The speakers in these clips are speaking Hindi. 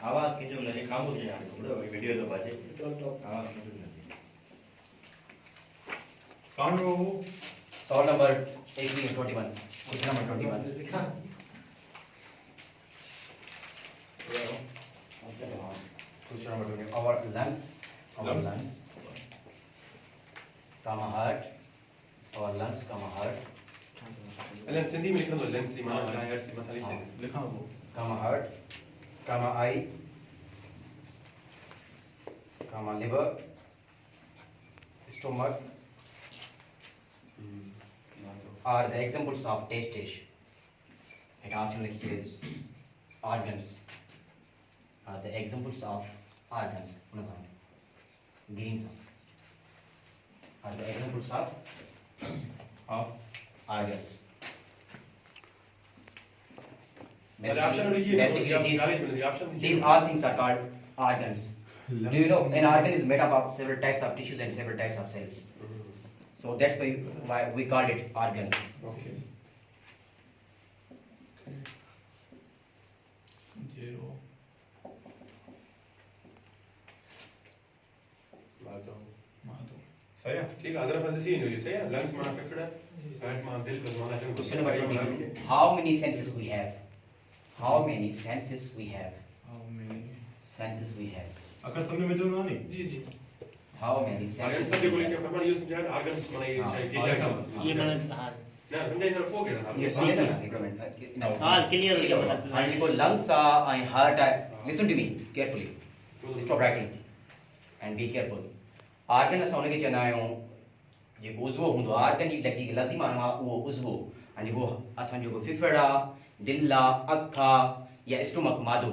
आवाज के जो लगे काम हो जाए थोड़ा वीडियो तो बाजे आवाज के जो कौन हो सवाल नंबर 21 21 क्वेश्चन नंबर 21 लिखा question number 21 our lungs comma heart our lungs comma heart Alan Sindhi में लिखो लेंस सी माना क्या यार सी मतलब लिखा वो comma heart comma eye comma liver stomach are the examples of testes. Like option like is organs are the examples of organs. Green sound are the examples of organs. Basically, these all things are called organs. Do you know an organ is made up of several types of tissues and several types of cells? So that's why we called it organs. Okay. Zero. Madhav सही है ठीक है अदर फंसी नहीं हुई सही है लंग्स माना फेफड़ा हार्ट माना दिल का माना जन Question number 20. How many senses we have? How many senses we have? How many Senses we have. अगर समझ में तो ना नहीं जी जी How many अगर senses? सब बोले कि फरमान यूज समझा ऑर्गन्स माना ये हाँ, चाहिए जैसा ये मैंने कहा ना समझे ना हो गया ये समझे ना agreement. हाँ क्लियर हो गया बता And you lungs and heart. Listen to me carefully. Stop writing and be careful. Organ असां उनखे चवंदा आहियूं जेको उज़वो हूंदो आहे ऑर्गन जी लफ़्ज़ी माना आहे उहो उज़वो ऐं जेको असांजो जेको फिफड़ आहे दिलि आहे अखि आहे या स्टोमक मादो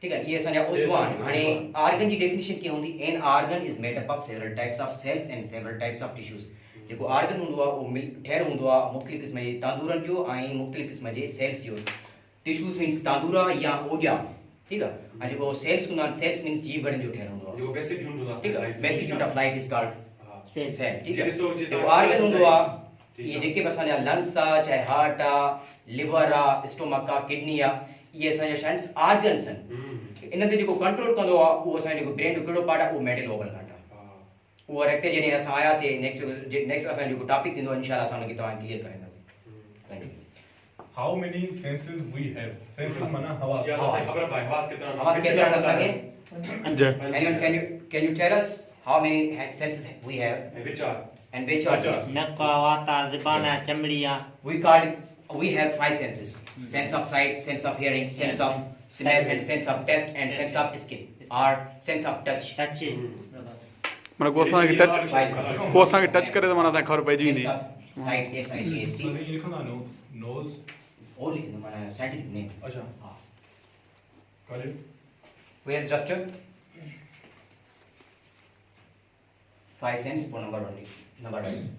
ठीकु आहे इहे असांजा उज़व आहिनि हाणे ऑर्गन जी डेफिनेशन कीअं हूंदी an organ is made up of several types of cells and several types of tissues जेको ऑर्गन हूंदो आहे उहो ठहियलु हूंदो आहे मुख़्तलिफ़ क़िस्म जे तांदूरनि जो ऐं मुख़्तलिफ़ क़िस्म जे सेल्स जो टिश्यूज़ मीन्स तांदूरा या ओॼा ठीकु आहे ऐं जेको सेल्स हूंदा आहिनि सेल्स मीन्स जीव घड़नि जो ठहियलु हूंदो आहे जो बेसिक यूनिट होता ठीक है basic unit of life is called cell cell ठीक है जेको तो ऑर्गन हूंदो आहे ये जेके बि असांजा लंग्स आहे चाहे हार्ट आहे लिवर आहे स्टोमक आहे किडनी आहे इहे असांजा शइन्स ऑर्गन्स आहिनि इन ते जेको कंट्रोल कंदो आहे उहो असांजो जेको ब्रेन जो कहिड़ो पार्ट आहे उहो मेडल ओवल घाट आहे उहो अॻिते जॾहिं असां आयासीं नेक्स्ट असांजो जेको टॉपिक थींदो इंशाल्लाह असां उनखे तव्हां क्लियर कराईंदासीं thank you How many senses we have? Senses माना हवा या तो खबर पाए आवाज कितना आवाज केतिरा असांखे जी anyone can you tell us how many senses we have विचार and which are these? नक वाता ज़बान चमड़ी We have 5 senses. Sense of sight, sense of hearing, sense of smell, and sense of taste, and sense of skin. Or sense of touch. Touch माना को असां खे टच करे त माना असां खबर पइजी वेंदी Sense of sight, S-I-T-H-T. तो ये लिखना नो nose All लिख दो माना scientific name. अच्छा हाँ. करे Where's Justin? 5 cents for number only. Number 1.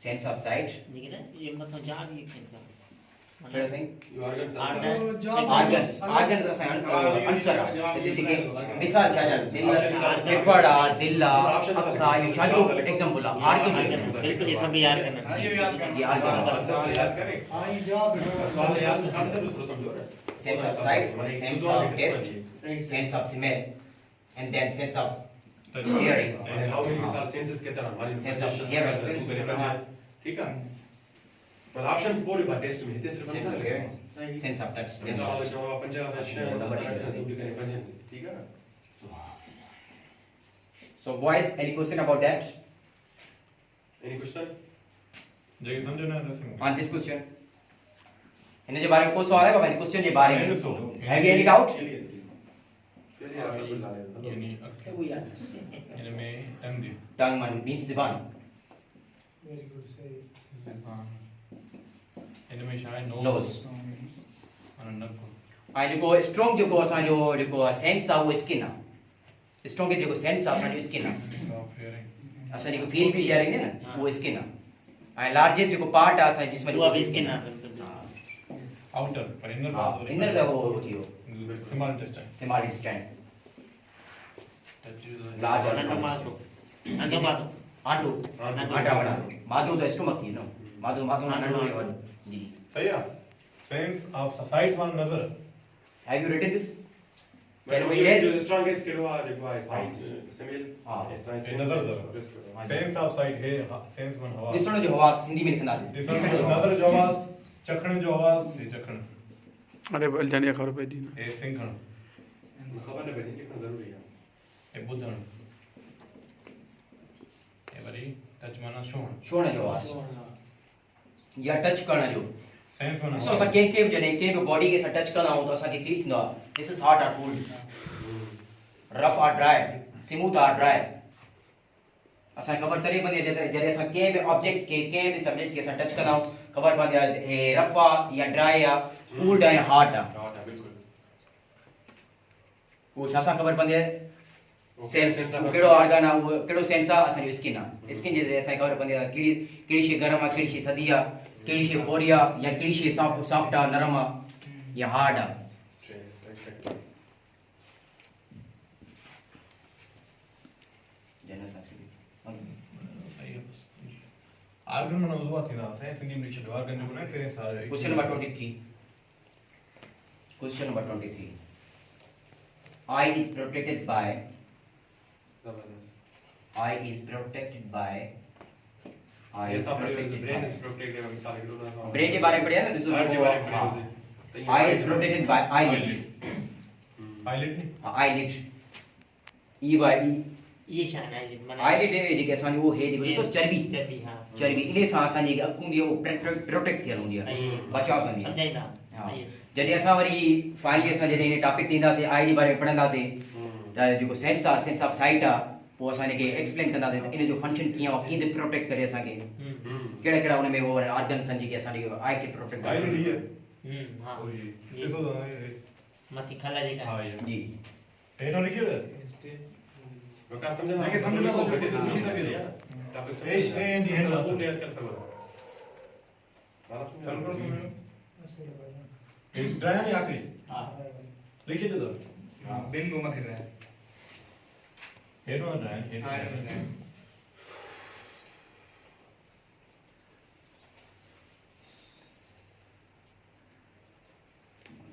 Sense of sight. ये मतलब जाग ये कैसा What are you saying? Organs Organs. Organs असां answer आहे. जेके मिसाल छा जा दिल फेफड़ा दिल अखा ये छा जो एग्जांपल आहे ऑर्गन बिल्कुल ये सब याद करना ये ऑर्गन याद करें हां ये जवाब सवाल याद कर से थोड़ा समझो sense of sight, sense of taste, sense of smell, and then sense of hearing. and how many misal senses कितना हमारी Sense of hearing. ठीक है पर ऑप्शंस बोल बा टेस्ट में हिते सिर्फ Sense आंसर of है hearing, sense of touch. जवाब जवाब पंजाब है ठीक है So boys, any question about that? Any question जेके समझो ना दस On this question? इनके बारे में कोई सवाल है बाबा इन क्वेश्चन के बारे में? so Have you any doubt? चलिए आप सब ला लें यानी वो याद इनमें टंग दी Tongue man means ज़बान. वेरी गुड सही हां इनमें शायद Nose. माना नक ऐं जेको स्ट्रॉन्ग जेको असांजो जेको सेंस आहे उहो स्किन आहे स्ट्रॉन्ग जेको सेंस आहे असांजो स्किन आहे ऑफ हियरिंग असां जेको फील बि ॾियारींदे न उहो स्किन आहे ऐं लार्जेस्ट जेको पार्ट आहे असांजे जिस्म वो भी स्किन है आउटर पर इनर हा इनर त उहो थी वियो small intestine small intestine large or नंढो small. माधो नंढो माधो आंटो आटा वाला माधो तो स्टमक थी ना माधो माधो हाँ, नंढो हाँ। लेवल जी सही है सेंस ऑफ साइट वन नजर have you written this But Can we we erase? the strongest kilo requires sight. Samil. हाँ। नजर सेंस ऑफ साइट है सेंस वन हवा दिस वन जो आवाज हिंदी में लिखना है दिस वन नजर जो आवाज चखण जो आवाज ये चखण अरे बल जानिए खबर पे जी ए सिंघण खबर नहीं बनी लिखना जरूरी है. ए बुधण ए वरी टच माना छुण छूण जो आवाज या टच करण जो सेंस वन सो असां कंहिं खे बि जॾहिं कंहिं बि बॉडी खे असां टच कंदा आहियूं त असांखे फील थींदो आहे this is hot or cold rough or dry smooth or dry असांखे ख़बर तॾहिं पवंदी आहे जॾहिं असां कंहिं बि ऑब्जेक्ट खे कंहिं बि सब्जेक्ट खे असां टच कंदा आहियूं ख़बर पवंदी आहे हे रफ आहे या ड्राई आहे कूल्ड आहे हॉट आहे हाँ, बिल्कुल. उहो छा सां ख़बर पवंदी आहे सेंस कहिड़ो ऑर्गन आहे उहो कहिड़ो सेंस आहे असांजो स्किन आहे स्किन जे ज़रिए असांखे ख़बर पवंदी आहे कहिड़ी शइ गरम आहे कहिड़ी शइ थधी आहे कहिड़ी शइ फोरी आहे या कहिड़ी शइ सॉफ्ट आहे नरम आहे या हार्ड आहे Exactly. जनरल संस्कृति सही है बस आर्गन मन उदवा थींदा सेंस सिंधी में छॾो आर्गन जो न करे सारे Question number 23. Question number 23. Eye is protected by. Zabardast. Eye is protected by. Eye ये is सब पढ़े protected brain is by. Protected है मिसाल के लोग Brain के बारे में पढ़े ना दिस हर चीज बारे में हाँ. पढ़े Eye is protected by eyelid. Eyelid नहीं Eyelid. E by E. ये शान है माने Eyelid है जेके असांजी वो है जेको चर्बी चर्बी हां चर्बी इने सां असांजी अखूं दी वो प्रोटेक्ट थियल हूंदी आहे सही बचाव कंदी आहे समझाइंदा हाँ. सही जॾहिं असां वरी फाइनली असां जॾहिं इन टॉपिक ॾींदासीं आई जे बारे में पढ़ंदासीं त जेको सेंस आहे सेंस ऑफ साइट आहे पोइ असां हिनखे एक्सप्लेन कंदासीं त इन जो फंक्शन कीअं आहे कीअं प्रोटेक्ट करे असांखे कहिड़ा कहिड़ा हुन में वो ऑर्गन्स आहिनि जेके असांजे आई खे प्रोटेक्ट आईलिड करे ही है हां ओ ये ॾिसो त मथी खला जेका हां ये जी हेठों लिखियो है वका समझना जेके समझना हो घटे से पूछी सके टॉपिक एश ए डी है ना पूर्ण ऐसे सब चलो समझो एक ड्राई है आखिरी हां लिखिए तो हां बिंदु मथे रहे हेठों ड्राई हां हेठों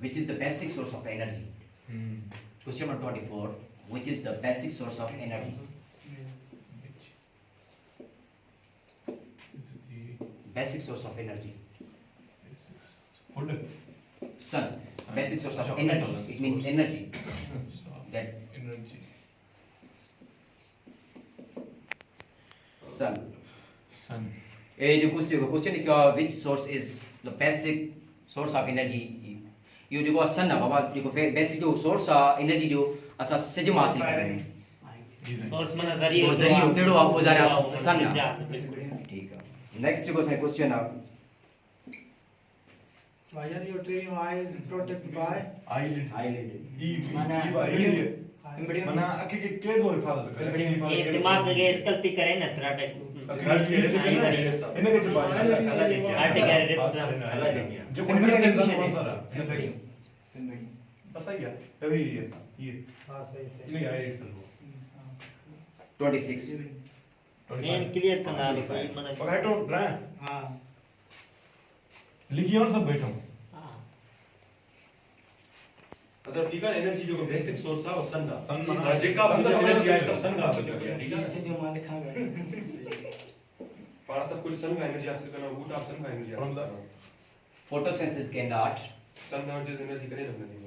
which is the basic source of energy. Question number 24. Which is the basic source of energy? Basic source of energy. Full Sun. Basic source of energy. It means energy. That energy sun. Sun The question is which source is the basic source of energy? यो जेको सन आहे बाबा जेको बेसिक जो सोर्स आहे एनर्जी जो असां सिज मां हासिल कंदा आहियूं सोर्स माने ज़रियो सोर्स ज़रियो कहिड़ो आहे उहो ज़रिया सन आहे आहे बिल्कुल ठीकु आहे नेक्स्ट जेको असांजो क्वेश्चन आहे Why are you telling your eyes protected by eyelid ई माना ई बाई माना अखि के केड़ो हिफाजत करे ये दिमाग के स्कल्पी करे ना प्रोटेक्ट इनके जो जो कोई नहीं इंसान सारा बस आया अभी ये हां सही सही इन्हें आईलिड सर 26 सेन क्लियर करना है कोई माने पकड़ो ड्रा हां लिखिए और सब बैठो हां मतलब ठीक है एनर्जी जो बेसिक सोर्स है वो सन का सन माना जेका एनर्जी है सब सन का हासिल करना ठीक है जो मान लिखा गया पारा सब कुछ सन का एनर्जी हासिल करना वो आप सन का एनर्जी हासिल करना photosynthesis cannot सन का जो एनर्जी करे सकते नहीं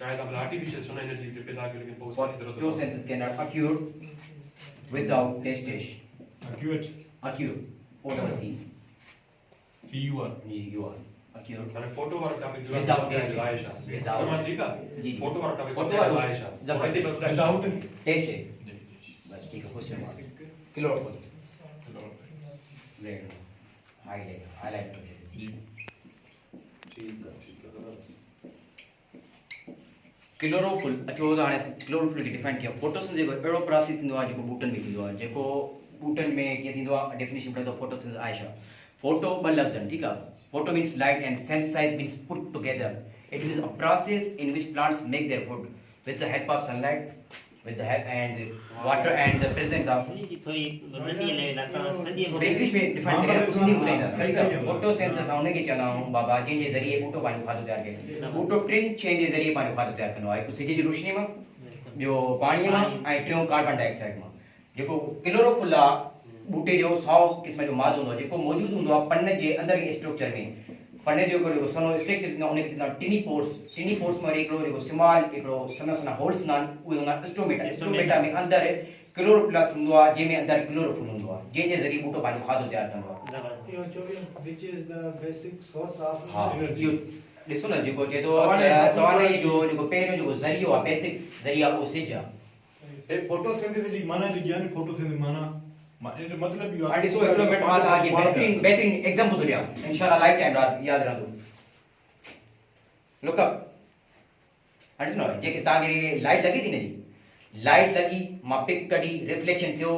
चाहे तो आप आर्टिफिशियल सोना एनर्जी पैदा कर लेकिन बहुत सारी जरूरत है photosynthesis cannot occur without testes accurate occur whatever see see you are you are occur मैंने फोटो वाला टॉपिक जो Without है testing. लायशा Without. समझ ठीक है जी। फोटो वाला टॉपिक Photo जो है वाला- लायशा जब- कहते हैं विदाउट test बस ठीक है question mark chlorophyll red highlight जी क्लोरोफिल अचो त हाणे क्लोरोफिल खे डिफाइन कयो फोटोसिंथेसिस जेको अहिड़ो प्रोसेस थींदो आहे जेको बूटनि में थींदो आहे जेको बूटनि में कीअं थींदो आहे डेफिनेशन पढ़े थो फोटोसिंथेसिस आहे छा फोटो ॿ लफ़्ज़ आहिनि ठीकु आहे photo means light and synthesize means put together it is a process in which plants make their food with the help of sunlight, with the help and water and the presence of जी थोड़ी नदी ले लाता सदी तो इंग्लिश में डिफाइन करें तो सिंधी बोले ना ठीक है फोटोसिंथेसिस होने के चना हूं बाबा जिन जे जरिए बूटो पानी खादो तैयार के बूटो ट्रिन चेंज जे जरिए पानी खादो तैयार करनो आहे सिटी जी रोशनी में जो पानी में ऐं टियों कार्बन डाइऑक्साइड में जेको क्लोरोफिल बूटे जो 100 क़िस्म जो मादो हुंदो जेको मौजूद हुंदो पन्न जे अंदर के स्ट्रक्चर में पन्ने जो को सनो स्ट्रक्चर न उन के टिनी पोर्स में एकरो जो स्मॉल एकरो सना सना होल्स न उहे हुंदा स्टोमेटा में अंदर क्लोरोप्लास्ट हुंदो आ जे में अंदर क्लोरोफिल हुंदो आ जे जरिए बूटो पानी खादो तैयार करनो आ You are showing which is the basic source of हां energy. यो ॾिसो न जेको जे तो तवाने जो पहिरियों जो ज़रियो आहे बेसिक ज़रिया वो सिज आहे ए फोटोसिंथेसिस माना जो ज्ञान फोटोसिंथेसिस माना मतलब यो और ॾिसो हिकिड़ो मिनट मां तव्हांखे बेहतरीन एग्जांपल थो ॾियां इंशाल्लाह लाइफ टाइम यादि रहंदो लुक अप हाणे ॾिसो न जेके तव्हांखे लाइट लॻी थी न जी लाइट लॻी मां पिक कढी रिफ्लेक्शन थियो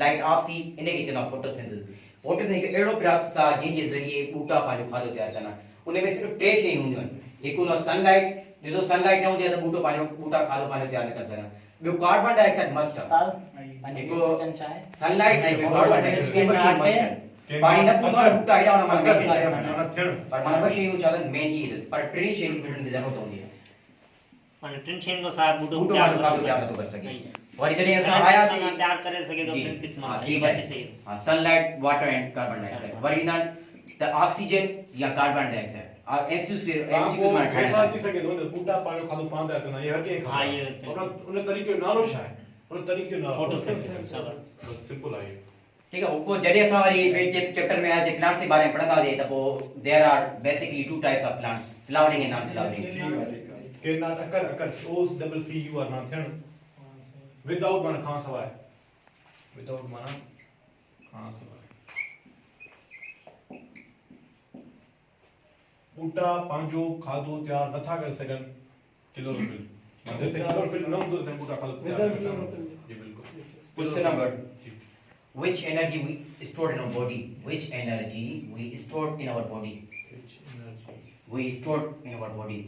लाइट ऑफ थी इनखे चवंदा फोटोसिंथेसिस हिकु अहिड़ो प्रोसेस आहे जंहिंजे ज़रिए ॿूटा पंहिंजो खाधो तयारु कंदा उन में सिर्फ़ु टे शयूं हूंदियूं आहिनि हिकु हूंदो सनलाइट ॾिसो सनलाइट न हूंदी आहे त ॿूटा खाधो पंहिंजो तयारु न करे सघंदा ॿियो कार्बन डाइऑक्साइड मस्ट आहे जेको सनलाइट ऐं कार्बन डाइऑक्साइड मस्ट आहे पाणी न पींदो आहे ॿूटा हेॾा हुन माना पर माना ॿ शयूं चवनि मेन ई पर टे शयूं पिणनि जी ज़रूरत हूंदी आहे माने टिन शयुनि खां साथ बूटो बूटो पाणी खाधो तयारु नथो करे सघे वरी जॾहिं असां आया तयार करे सघे तो टिन क़िस्म जी बचे सही हां sunlight water and carbon dioxide worry ना त ऑक्सीजन या कार्बन डाइऑक्साइड एमसीक्यू में ऐसा थी सके तो बूटा पानी खादो पांदा करना ये हर के हां ये उन तरीके नालो छा है उन तरीके नालो फोटोसिंथेसिस सिंपल है ठीक है ऊपर जॾहिं असां वरी चैप्टर में आया प्लांट्स के बारे में पढ़ंदा हुआसीं त पोइ there are basically two types of plants flowering and non flowering के ना occur O double C you R ना थियण विदाउट माना खां सवाए विदाउट माना खां सवाए बूटा पांजो खादो तैयार नथा करे सघन क्लोरोफिल जैसे क्लोरोफिल न हूंदो त बूटा खादो तैयार करे सघन जी बिल्कुल question number which energy we stored in our body which energy we stored in our body we stored in our body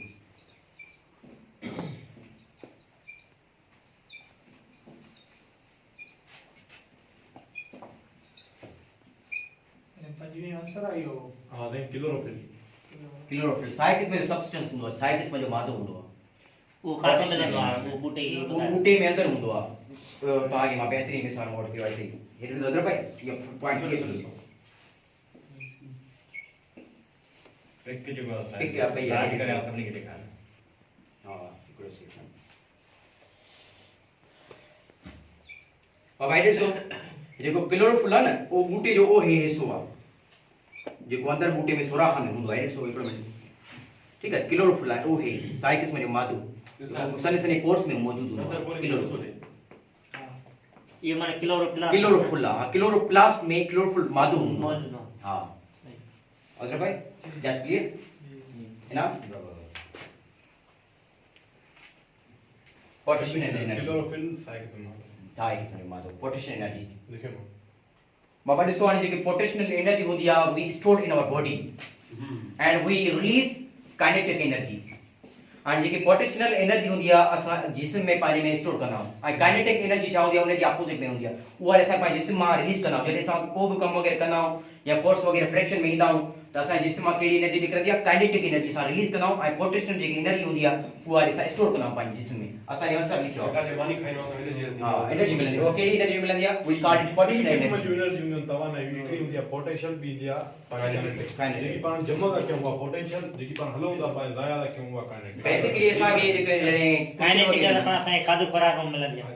पंजवीं आंसर आई हो हां दे क्लोरोफिल क्लोरोफिल साइकिल में सब्सटेंस हुंदो आहे साइकिल में जो मादो हुंदो आहे वो खातो मिलंदो आहे वो बूटे वो बूटे में अंदर हुंदो आहे तव्हांखे मां बेहतरीन मिसाल नोट कयो आहे हेॾे नज़र पई इहो पॉइंट खे ॾिसो पिक जो आहे पिक आहे पई यादि करे सभिनी खे ॾेखार हा हिकिड़ो सेकंड बाबा ॾिसो जेको क्लोरोफिल आहे न उहो बूटे जो उहो हिसो आहे जेको अंदर बूटे में सुराख में हूंदो आहे ॾिसो हिकिड़ो मिनट ठीकु आहे क्लोरोफिल आहे उहो हे साई क़िस्म जो मादो सने सने पोर्स में मौजूद हूंदो आहे क्लोरोफिल ये माने क्लोरोप्लास्ट क्लोरोफिल हां क्लोरोप्लास्ट में क्लोरोफिल मादो हूंदो आहे मौजूद हां अजर भाई that's clear enough potassium energy chlorophyll Sai क़िस्म जो मादो पोटेशियम एनर्जी लिखे बाबा ॾिसो हाणे जेकी पोटेशियल एनर्जी हूंदी आहे we stored in our body and we release kinetic energy हाणे जेकी पोटेशियल एनर्जी हूंदी आहे असां जिस्म में पंहिंजे में स्टोर कंदा आहियूं ऐं काइनेटिक एनर्जी छा हूंदी आहे उनजी अपोजिट में हूंदी आहे उहा असां पंहिंजे जिस्म मां रिलीज कंदा आहियूं जॾहिं असां को बि कमु वग़ैरह कंदा आहियूं या फोर्स वग़ैरह फ्रैक्शन में ईंदा आहियूं त असांजे जिस्म मां कहिड़ी एनर्जी निकिरंदी आहे काइनेटिक एनर्जी असां रिलीज कंदा आहियूं ऐं पोटेशियल जेकी एनर्जी हूंदी आहे उहा असां स्टोर कंदा आहियूं पंहिंजे जिस्म में असांजे आंसर लिखियो आहे असांजे मानी खाइनो असां एनर्जी हा एनर्जी मिलंदी आहे उहा कहिड़ी एनर्जी मिलंदी आहे वी कॉल इट पोटेशियल किस्म एनर्जी जो एनर्जी में तवा ना हिकड़ी हुंदी आहे पोटेशियल भी दिया काइनेटिक Kinetic. जेकी पाण जमा था कयूं उहा पोटेशियल जेकी पाण हलूं था पाण ज़ाया था कयूं उहा काइनेटिक बेसिकली असांखे जेके काइनेटिक जा पाण असांखे खाधो खुराक में मिलंदी आहे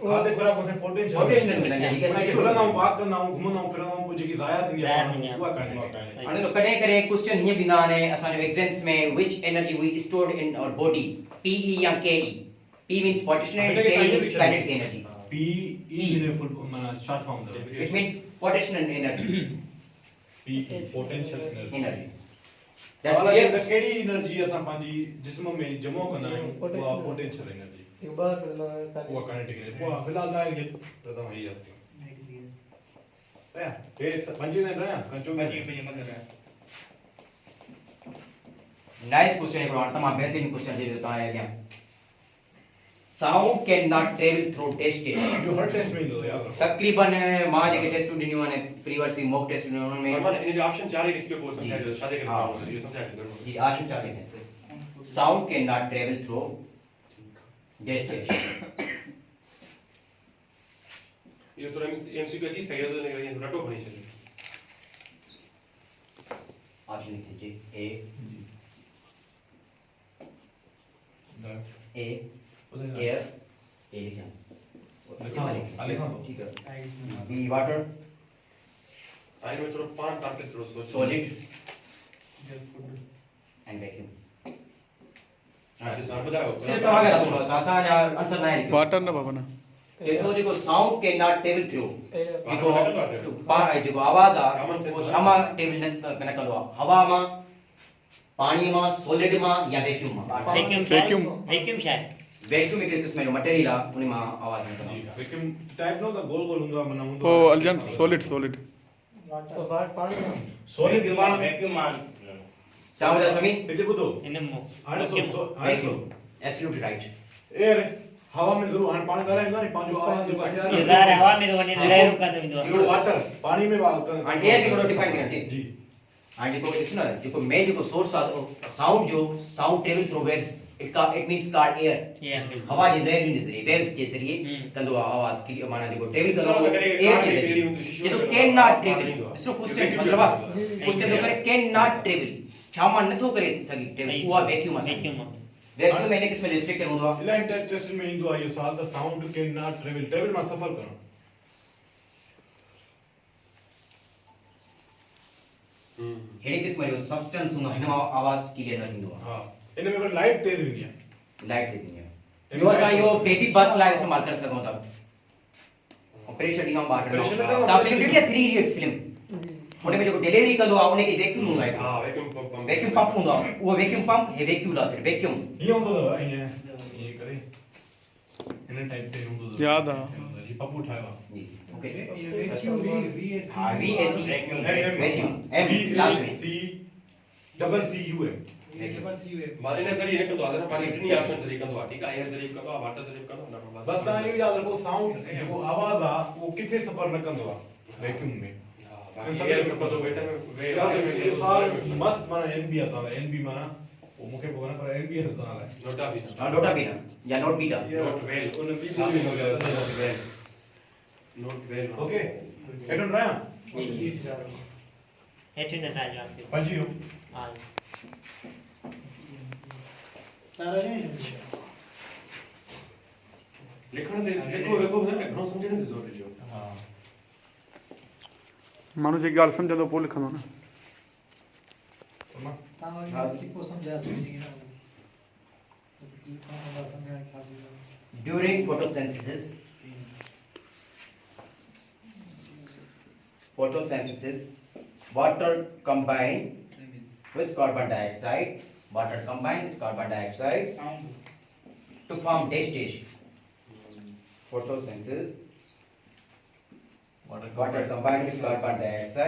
खाधे खुराक में पोटेशियल पोटेशियल मिलंदी आहे जेके असांखे हलंदा आहियूं वाक कंदा आहियूं घुमंदा आहियूं फिरंदा आहियूं पोइ जेकी ज़ाया थींदी ज़ाया आहे थींदी आहे। उहा काइनेटिक हाणे तो कॾहिं कॾहिं क्वेश्चन हीअं बि ईंदा आहिनि असांजो एग्ज़ाम्स में which energy we stored in our body PE या KE P means potential and K means kinetic energy P E in full माना short form the it means potential energy P potential energy that's वाला क्लियर ये कहिड़ी एनर्जी असां पंहिंजी जिस्म में जमा कंदा आहियूं उहा पोटेंशियल एनर्जी उहा काइनेटिक एनर्जी उहा फिलहाल लाइ ये तो तव्हां ही याद कयो ए पंजे ने रहा कंचो में नाइस क्वेश्चन है तमाम बेहतरीन क्वेश्चन है तव्हां अॻियां sound can not travel through test जो हर टेस्ट में ईंदो याद रखो तकरीबन मां जेके टेस्ट ॾिनियूं आहिनि प्रीवर्सी मॉक टेस्ट ॾिनियूं उन्हनि में फरमान इन जो ऑप्शन चार ही लिखियो पोइ समझाए दो शादी हाँ। करना ये समझाए दो जी आशु चाह रहे हैं sound can not travel through test ये तो एमसीक्यू अच्छी सही है तो ये रटो बनी चाहिए ऑप्शन लिख लीजिए ए एयर ए लिखा लिखा ठीक है बी वाटर आई में थोड़ा पांच पास से थोड़ा सोच सॉलिड एंड वैक्यूम हां ये साहब बताओ सिर्फ तव्हां खे नथो असां जा आंसर न लिखियो वाटर न बाबा न देखो जेको sound can not table through water जेको आवाज Common आहे sense वो शामा टेबल न कंदो आहे हवा मां पानी मां सॉलिड मां या वैक्यूम मां वैक्यूम छा आहे वैक्यूम हिकु क़िस्म जो मटेरियल आहे उन मां आवाज निकिरंदो जी लेकिन टाइप नो तो गोल गोल हूंदो मना हूंदो ओ अलजन सॉलिड सॉलिड सॉलिड दिमाग में वैक्यूम मान छा वजह समी हिते ॿुधो इन हाणे सो हाणे सो वैक्यूम एब्सोल्युटली राइट एयर हवा में जरूर हाणे पाणी ॻाल्हाईंदा नी पंहिंजो आवाज़ जेको आहे ये ज़ाहिर हवा में तो वञी लहर कंदो वेंदो इहो वाटर पाणी में एंड एयर खे थोरो डिफाइन करण ॾे जी हाणे जेको ॾिस न जेको मेन जेको सोर्स आहे साउंड जो sound table through waves it means called air ये हवा जे लहरुनि जे ज़रिए वेव्स जे ज़रिए कंदो आहे आवाज़ की माना जेको टेबल कंदो सब आहे करे एयर जे कार ज़रिए में शीशो ये तो में कैन नॉट टेबल ईंदो आहे। इसको क्वेश्चन मतलब आहे क्वेश्चन जो करे कैन नॉट टेबल छा मां नथो करे सघी टेबल उहा वैक्यूम आहे वैक्यूम वैक्यूम में इन क़िस्म जो रिस्ट्रिक्टेड हूंदो आहे इलाही टेस्ट में ईंदो आहे इहो सवाल त sound can not travel travel मां सफ़र करणु हेड़े क़िस्म जो सब्सटेंस हूंदो आहे हिन मां आवाज़ क्लियर न थींदो हा इन में वरी लाइट तेज वेंदी आहे आहे लाइट थी थींदी इहो असां इहो बेबी बर्थ लाइ इस्तेमालु करे सघूं था ऑपरेशन ॾींदा ॿार Pressure नंढा ॾींदा तव्हां फिल्म ॾिठी आहे 3 इडियट्स फिल्म हुन में जेको डिलीवरी कंदो आहे उनखे वैक्यूम हूंदो आहे हां वैक्यूम पंप हूंदो आहे उहो वैक्यूम पंप हे वैक्यूम आहे सिर्फ वैक्यूम हीअं हूंदो अथव ईअं करे हिन टाइप ते हूंदो अथव यादि आहे। जी पप्पू ठाहियो आहे जी ओके ये vacuum VAC. हाँ VAC Vacuum. Vacuum M last में C double C U M माने ने सरी निकल तो आजन पानी कितनी ऑप्शन सरी कंदो ठीक है एयर सरी कंदो वाटर सरी कंदो ना बस तव्हां इहो यादि रखो साउंड जेको आवाज़ आहे उहो किथे सफ़र न कंदो आहे वैक्यूम में एयर में कंदो वेटर में इहो सवाल मस्त माना एनबी आहे तव्हां एनबी माना वो मूंखे पोइ न पर एनबी आहे तव्हां लाइ नोटा भी हाँ नोटा बीटा या नोट बीटा नोट वेल उन बी बोली हो गया नोट वेल ओके एडन राया हेठि न राजो आपके पंजी हो हां तारा नहीं लिखण ते जेको न घणो समझण ते जोर ॾिजो हां माण्हू जेकी ॻाल्हि सम्झंदो पोइ लिखंदो न तारा की समझा सही ना तारा समझा क्या during photosynthesis water combined with carbon dioxide to form dish photosynthesis water combined with carbon dioxide